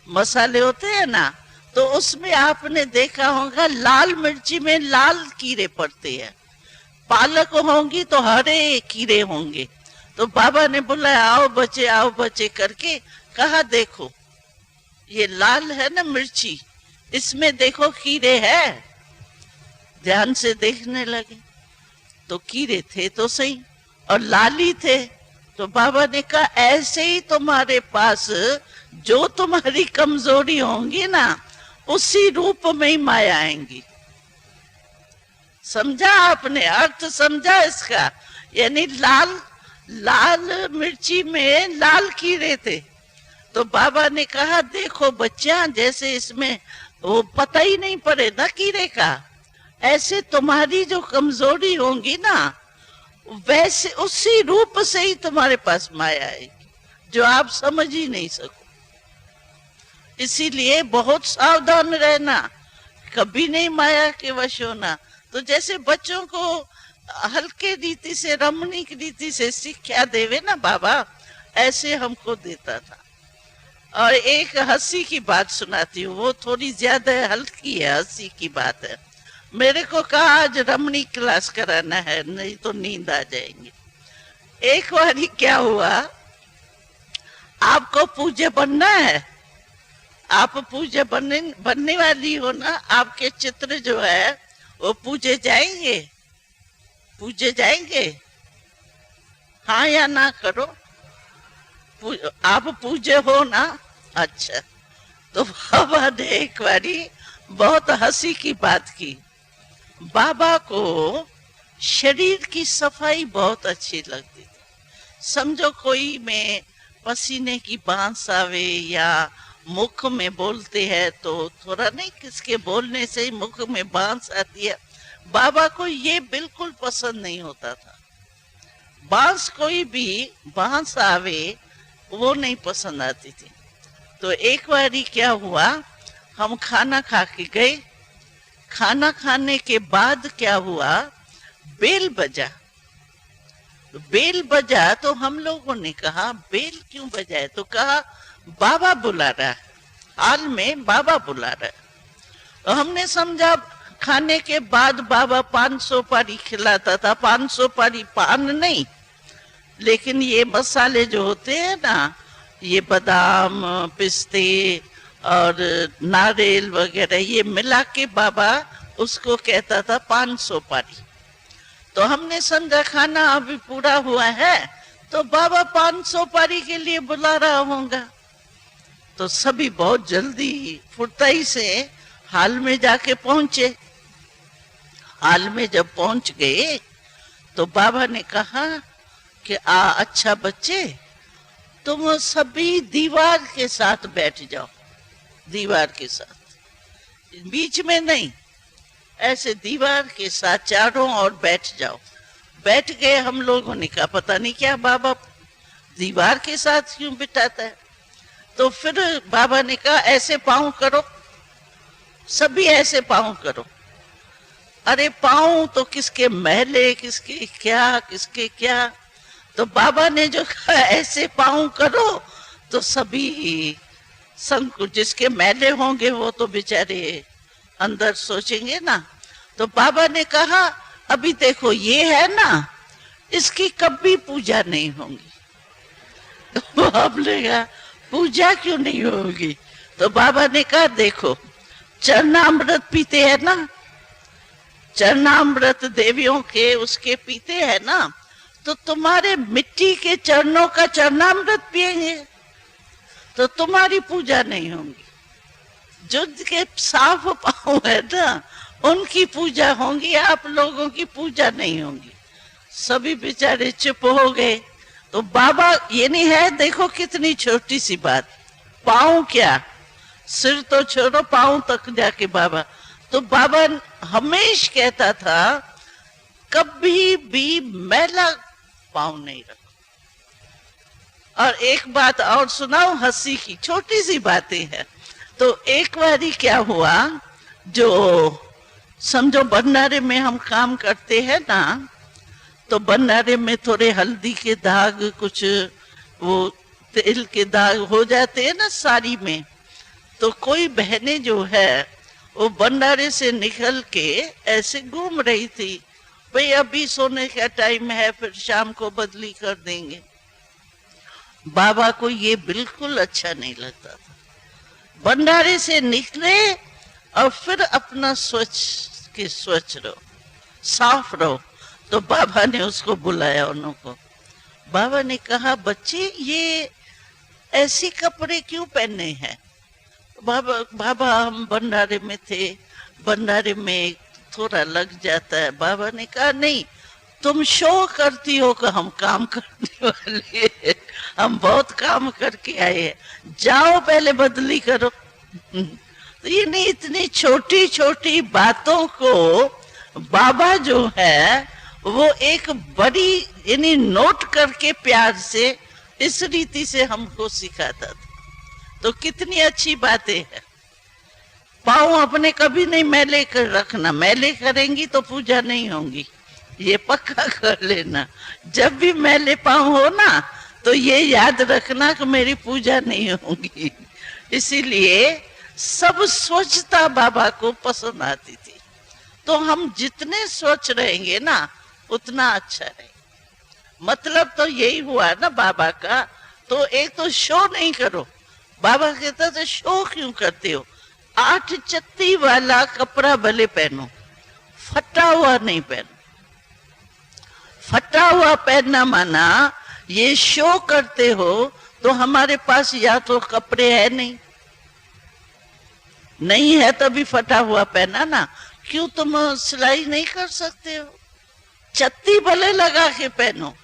Speaker 2: मसाले होते हैं ना, तो उसमें आपने देखा होगा लाल मिर्ची में लाल कीड़े पड़ते हैं, पालक होंगी तो हरे कीड़े होंगे। तो बाबा ने बोला आओ बच्चे करके कहा देखो ये लाल है ना मिर्ची, इसमें देखो कीड़े हैं। ध्यान से देखने लगे तो कीड़े थे तो सही और लाली थे। तो बाबा ने कहा ऐसे ही तुम्हारे पास जो तुम्हारी कमजोरी होंगी ना, उसी रूप में ही माया आएंगी। समझा आपने, अर्थ समझा इसका? यानी लाल मिर्ची में लाल कीड़े थे। तो बाबा ने कहा देखो बच्चा, जैसे इसमें वो पता ही नहीं पड़े ना कीड़े का, ऐसे तुम्हारी जो कमजोरी होंगी ना, वैसे उसी रूप से ही तुम्हारे पास माया आएगी, जो आप समझ ही नहीं सको। इसीलिए बहुत सावधान रहना, कभी नहीं माया के वश होना। तो जैसे बच्चों को हल्के रीति से, रमणीक रीति से शिक्षा देवे ना बाबा, ऐसे हमको देता था। और एक हंसी की बात सुनाती हूँ, वो थोड़ी ज्यादा हल्की है, हंसी की बात है। मेरे को कहा आज रमणी क्लास कराना है, नहीं तो नींद आ जाएंगे। एक बार क्या हुआ, आपको पूज्य बनना है, आप पूज्य बनने वाली हो ना, आपके चित्र जो है वो पूजे जाएंगे, पूजे जाएंगे, हाँ या ना करो, आप पूजे हो ना? अच्छा। तो बाबा ने एक बारी बहुत हंसी की बात की। बाबा को शरीर की सफाई बहुत अच्छी लगती थी। समझो कोई में पसीने की बांस आवे या मुख में बोलते हैं तो थोड़ा नहीं, किसके बोलने से ही मुख में बांस आती है, बाबा को ये बिल्कुल पसंद नहीं होता था। बांस कोई भी बांस आवे वो नहीं पसंद आती थी। तो एक बारी क्या हुआ, हम खाना खा के गए, खाना खाने के बाद क्या हुआ, बेल बजा। बेल बजा तो हम लोगों ने कहा बेल क्यों बजाए, तो कहा बाबा बुला रहा है, हाल में बाबा बुला रहा है। तो हमने समझा खाने के बाद बाबा 500 पारी खिलाता था, 500 पारी पान नहीं, लेकिन ये मसाले जो होते हैं ना, ये बादाम, पिस्ते और नारियल वगैरह, ये मिला के बाबा उसको कहता था 500 पारी। तो हमने समझा खाना अभी पूरा हुआ है तो बाबा 500 पारी के लिए बुला रहा होगा। तो सभी बहुत जल्दी फुर्ताई से हाल में जाके पहुंचे। हाल में जब पहुंच गए तो बाबा ने कहा कि अच्छा बच्चे, तुम सभी दीवार के साथ बैठ जाओ, दीवार के साथ, बीच में नहीं, ऐसे दीवार के साथ चारों ओर बैठ जाओ। बैठ गए। हम लोगों ने कहा पता नहीं क्या बाबा दीवार के साथ क्यों बिठाता है। तो फिर बाबा ने कहा ऐसे पाँव करो, सभी ऐसे पाँव करो। अरे पाँव तो किसके मैले, किसके क्या। तो बाबा ने जो कहा ऐसे पाँव करो, तो सभी संकुच, जिसके मैले होंगे वो तो बेचारे अंदर सोचेंगे ना। तो बाबा ने कहा अभी देखो ये है ना, इसकी कभी पूजा नहीं होगी। तो आपने कहा पूजा क्यों नहीं होगी? तो बाबा ने कहा देखो चरणामृत पीते हैं ना, चरणामृत देवियों के उसके पीते हैं ना, तो तुम्हारे मिट्टी के चरणों का चरणामृत पिएंगे तो तुम्हारी पूजा नहीं होगी। जो के साफ पाँव है ना उनकी पूजा होगी, आप लोगों की पूजा नहीं होगी। सभी बेचारे चुप हो गए। तो बाबा ये नहीं है, देखो कितनी छोटी सी बात, पाँव क्या, सिर तो छोड़ो पाँव तक जाके बाबा। तो बाबा हमेश कहता था कभी भी मैला पाँव नहीं रखो। और एक बात और सुनाओ, हंसी की छोटी सी बातें हैं। तो एक बारी क्या हुआ, जो समझो भंडारे में हम काम करते हैं ना, तो भंडारे में थोड़े हल्दी के दाग, कुछ वो तेल के दाग हो जाते हैं ना साड़ी में। तो कोई बहनें जो है वो भंडारे से निकल के ऐसे घूम रही थी, भाई अभी सोने का टाइम है, फिर शाम को बदली कर देंगे। बाबा को ये बिल्कुल अच्छा नहीं लगता था। भंडारे से निकले और फिर अपना स्वच्छ रहो, साफ रहो। तो बाबा ने उसको बुलाया उनको। बाबा ने कहा बच्चे ये ऐसे कपड़े क्यों पहने हैं? बाबा हम भंडारे में थे, भंडारे में थोड़ा लग जाता है। बाबा ने कहा नहीं, तुम शो करती हो कि हम काम करने वाले हैं, हम बहुत काम करके आए हैं, जाओ पहले बदली करो। तो ये नहीं, इतनी छोटी छोटी बातों को बाबा जो है वो एक बड़ी यानी नोट करके प्यार से इस रीति से हमको सिखाता था। तो कितनी अच्छी बातें हैं। पाँव अपने कभी नहीं मैले कर रखना, मैले करेंगी तो पूजा नहीं होगी, ये पक्का कर लेना। जब भी मैले पाँव हो ना तो ये याद रखना कि मेरी पूजा नहीं होगी। इसीलिए सब स्वच्छता बाबा को पसंद आती थी। तो हम जितने स्वच्छ रहेंगे ना उतना अच्छा रहेगा। मतलब तो यही हुआ ना बाबा का। तो एक तो शो नहीं करो, बाबा कहता था शो क्यों करते हो? 8 चत्ती वाला कपड़ा भले पहनो, फटा हुआ नहीं पहनो। फटा हुआ पहनना माना ये शो करते हो तो हमारे पास या तो कपड़े है नहीं है तभी फटा हुआ पहना ना। क्यों तुम सिलाई नहीं कर सकते हो? चत्ती भले लगा के पहनो।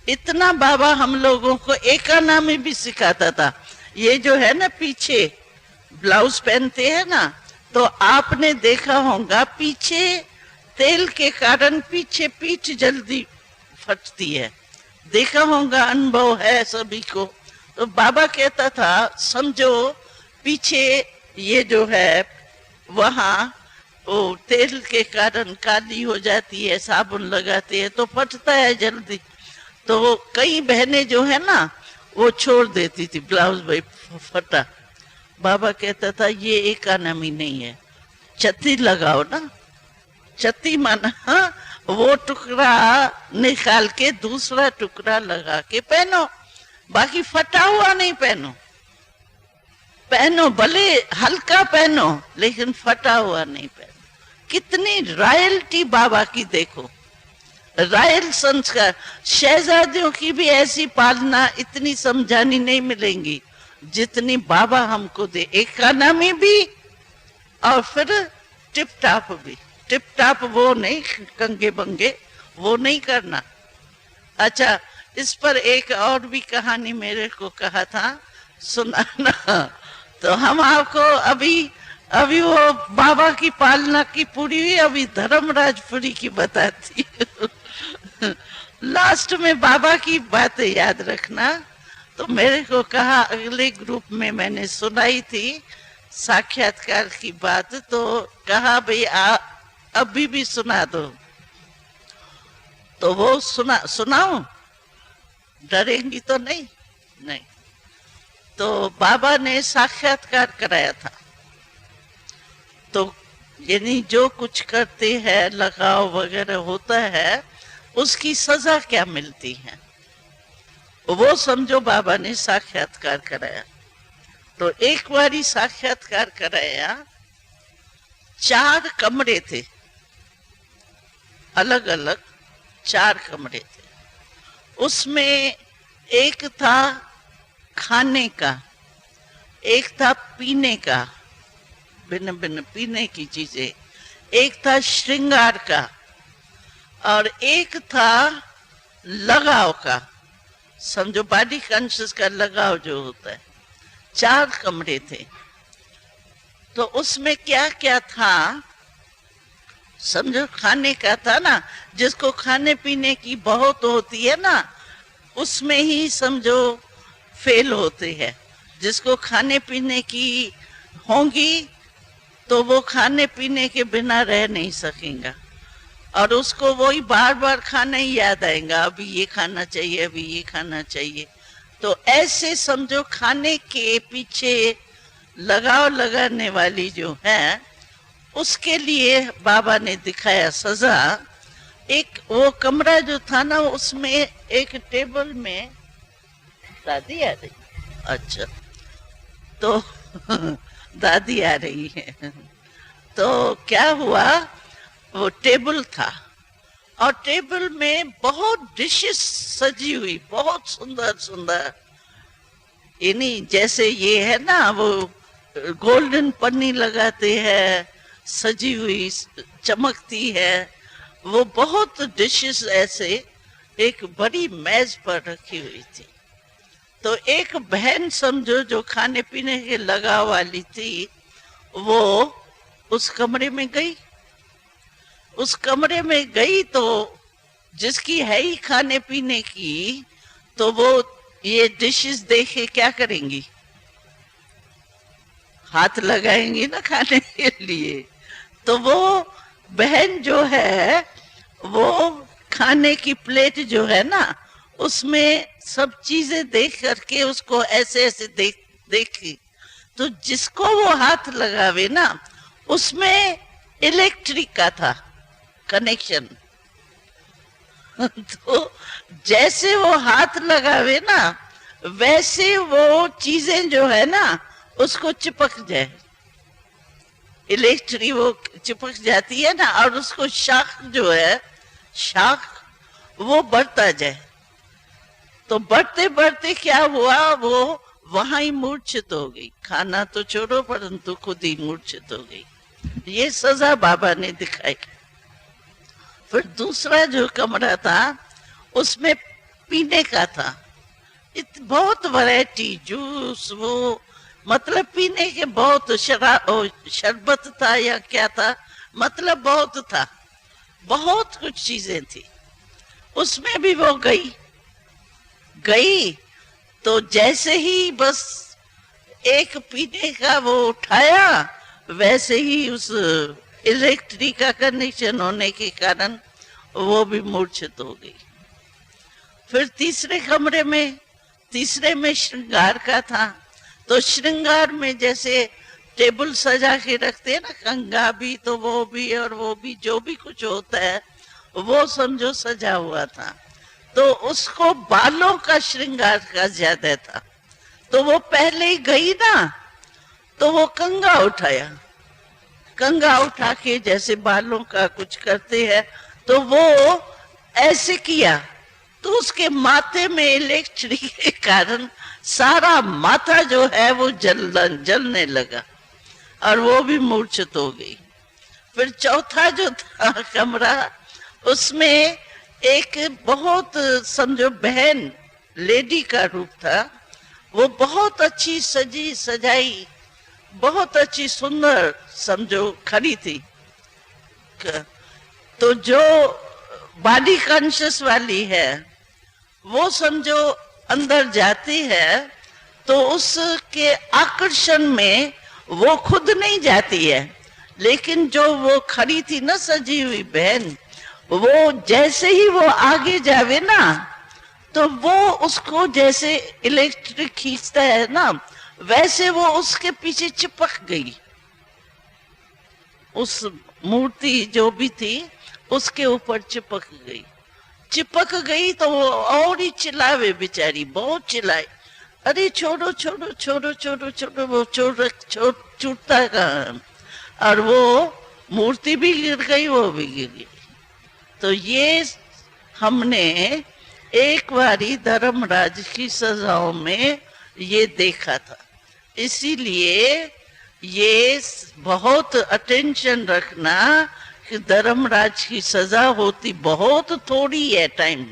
Speaker 2: इतना बाबा हम लोगों को एकाना में भी सिखाता था। ये जो है ना पीछे ब्लाउज पहनते हैं ना, तो आपने देखा होगा पीछे तेल के कारण पीछे पीठ जल्दी फटती है, देखा होगा, अनुभव है सभी को। तो बाबा कहता था समझो पीछे ये जो है वहां वो तेल के कारण काली हो जाती है, साबुन लगाते हैं तो फटता है जल्दी। तो कई बहनें जो है ना वो छोड़ देती थी ब्लाउज भाई फटा। बाबा कहता था ये इकोनॉमी नहीं है, छत्ती लगाओ ना। छत्ती माना वो टुकड़ा निकाल के दूसरा टुकड़ा लगा के पहनो, बाकी फटा हुआ नहीं पहनो। पहनो भले हल्का पहनो लेकिन फटा हुआ नहीं पहनो। कितनी रॉयल्टी बाबा की देखो, रॉयल संस्कार। शहजादियों की भी ऐसी पालना इतनी समझानी नहीं मिलेंगी जितनी बाबा हमको दे। इकोनॉमी भी और फिर टिप टाप भी। टिप टाप वो नहीं, कंगे बंगे वो नहीं करना। अच्छा, इस पर एक और भी कहानी मेरे को कहा था सुनाना। तो हम आपको अभी वो बाबा की पालना की पूरी हुई, अभी धर्मराजपुरी की बताती। लास्ट में बाबा की बातें याद रखना। तो मेरे को कहा, अगले ग्रुप में मैंने सुनाई थी साक्षात्कार की बात, तो कहा भाई अभी भी सुना दो। तो वो सुनाऊं? डरेंगी तो नहीं? नहीं। तो बाबा ने साक्षात्कार कराया था। तो यानी जो कुछ करते हैं, लगाव वगैरह होता है, उसकी सजा क्या मिलती है, वो समझो बाबा ने साक्षात्कार कराया। तो एक बारी साक्षात्कार कराया, 4 कमरे थे, अलग अलग 4 कमरे थे। उसमें एक था खाने का, एक था पीने का, भिन्न भिन्न पीने की चीजें, एक था श्रृंगार का, और एक था लगाव का। समझो बॉडी कॉन्शियस का लगाव जो होता है। 4 कमरे थे। तो उसमें क्या क्या था? समझो खाने का था ना, जिसको खाने पीने की बहुत होती है ना, उसमें ही समझो फेल होते हैं। जिसको खाने पीने की होंगी तो वो खाने पीने के बिना रह नहीं सकेगा, और उसको वही बार बार खाना ही याद आएगा, अभी ये खाना चाहिए, अभी ये खाना चाहिए। तो ऐसे समझो खाने के पीछे लगाव लगाने वाली जो है, उसके लिए बाबा ने दिखाया सजा। एक वो कमरा जो था ना, उसमें एक टेबल में दादी आ रही, अच्छा तो दादी आ रही है। तो क्या हुआ, वो टेबल था और टेबल में बहुत डिशेस सजी हुई, बहुत सुंदर सुंदर। यानी जैसे ये है ना, वो गोल्डन पन्नी लगाते हैं, सजी हुई चमकती है, वो बहुत डिशेस ऐसे एक बड़ी मेज पर रखी हुई थी। तो एक बहन समझो जो खाने पीने के लगाव वाली थी, वो उस कमरे में गई। उस कमरे में गई तो जिसकी है ही खाने पीने की, तो वो ये डिशेस देखे क्या करेंगी? हाथ लगाएंगी ना खाने के लिए। तो वो बहन जो है, वो खाने की प्लेट जो है ना, उसमें सब चीजें देख करके उसको ऐसे ऐसे देखी। तो जिसको वो हाथ लगावे ना, उसमें इलेक्ट्रिक का था कनेक्शन। तो जैसे वो हाथ लगावे ना, वैसे वो चीजें जो है ना, उसको चिपक जाए, इलेक्ट्रिक वो चिपक जाती है ना, और उसको शाख जो है, शाख वो बढ़ता जाए। तो बढ़ते बढ़ते क्या हुआ, वो वहां ही मूर्छित हो गई। खाना तो छोड़ो, परंतु खुद ही मूर्छित हो गई। ये सजा बाबा ने दिखाई। फिर दूसरा जो कमरा था, उसमें पीने का था, बहुत वैरायटी, जूस, वो मतलब पीने के बहुत, शरबत था या क्या था, मतलब बहुत था, बहुत कुछ चीजें थी। उसमें भी वो गई तो जैसे ही बस एक पीने का वो उठाया, वैसे ही उस इलेक्ट्रिक का कनेक्शन होने के कारण वो भी मूर्छित हो गई। फिर तीसरे कमरे में, तीसरे में श्रृंगार का था। तो श्रृंगार में जैसे टेबल सजा के रखते हैं ना, कंघा भी तो वो भी, और वो भी जो भी कुछ होता है, वो समझो सजा हुआ था। तो उसको बालों का श्रृंगार का ज्यादा था। तो वो पहले ही गई ना, तो वो कंघा उठाया, कंघा उठा के जैसे बालों का कुछ करते हैं, तो वो ऐसे किया, तो उसके माथे में इलेक्ट्रिक के कारण सारा माथा जो है वो जलने लगा, और वो भी मूर्छित हो गई। फिर चौथा जो था कमरा, उसमें एक बहुत समझो बहन, लेडी का रूप था। वो बहुत अच्छी सजी सजाई, बहुत अच्छी सुंदर समझो खड़ी थी। तो जो बॉडी कॉन्शियस वाली है, वो समझो अंदर जाती है, तो उसके आकर्षण में वो खुद नहीं जाती है, लेकिन जो वो खड़ी थी ना सजी हुई बहन, वो जैसे ही वो आगे जावे ना, तो वो उसको जैसे इलेक्ट्रिक खींचता है ना, वैसे वो उसके पीछे चिपक गई। उस मूर्ति जो भी थी उसके ऊपर चिपक गई तो वो और ही चिल्लावे, बेचारी बहुत चिल्लाई, अरे छोड़ो छोड़ो छोड़ो छोड़ो छोड़ो, वो छूटता कहाँ, और वो मूर्ति भी गिर गई, वो भी गिर गई। तो ये हमने एक बारी धर्मराज की सजाओं में ये देखा था। इसीलिए ये बहुत अटेंशन रखना कि धर्मराज की सजा होती बहुत थोड़ी है टाइम,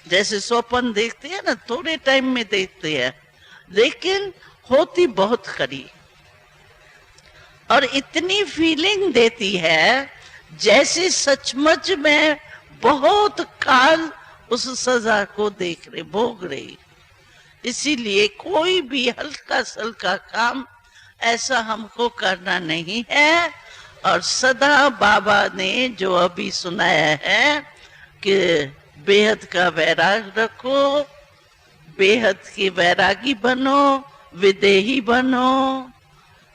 Speaker 2: जैसे स्वप्न देखते हैं ना, थोड़े टाइम में देखते हैं, लेकिन होती बहुत करीब, और इतनी फीलिंग देती है जैसे सचमुच में बहुत काल उस सजा को देख रहे, भोग रहे। इसीलिए कोई भी हल्का सल्का काम ऐसा हमको करना नहीं है। और सदा बाबा ने जो अभी सुनाया है कि बेहद का वैराग रखो, बेहद के वैरागी बनो, विदेही बनो,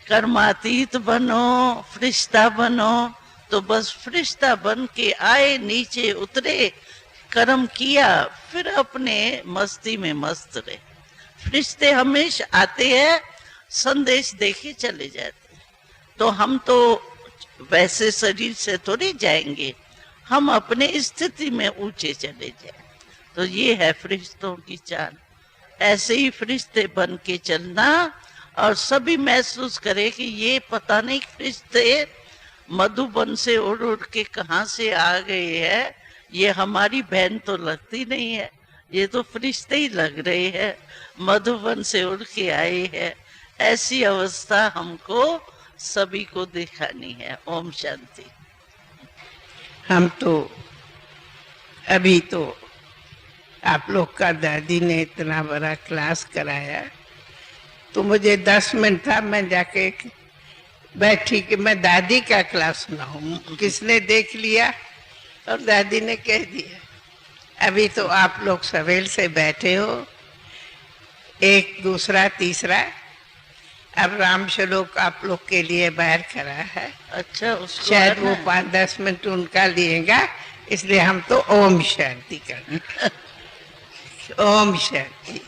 Speaker 2: कर्मातीत बनो, फरिश्ता बनो, तो बस फरिश्ता बन के आए, नीचे उतरे, कर्म किया, फिर अपने मस्ती में मस्त रहे। फरिश्ते हमेशा आते हैं, संदेश देके चले जाते हैं। तो हम तो वैसे शरीर से थोड़ी जाएंगे, हम अपने स्थिति में ऊंचे चले जाए। तो ये है फरिश्तों की चाल। ऐसे ही फरिश्ते बन के चलना, और सभी महसूस करे कि ये पता नहीं फरिश्ते मधुबन से उड़ उड़ के कहाँ से आ गए हैं, ये हमारी बहन तो लगती नहीं है, ये तो फरिश्ते ही लग रहे हैं, मधुबन से उड़ के आए हैं। ऐसी अवस्था हमको सभी को दिखानी है। ओम शांति।
Speaker 3: हम तो अभी तो आप लोग का दादी ने इतना बड़ा क्लास कराया, तो मुझे 10 मिनट था, मैं जाके बैठी कि मैं दादी का क्लास सुनाऊं। किसने देख लिया और दादी ने कह दिया, अभी तो आप लोग सवेल से बैठे हो, एक दूसरा तीसरा, अब राम श्लोक आप लोग के लिए बाहर खड़ा है।
Speaker 2: अच्छा,
Speaker 3: शायद वो 5-10 मिनट उनका लिएगा, इसलिए हम तो ओम शांति कर ओम शांति।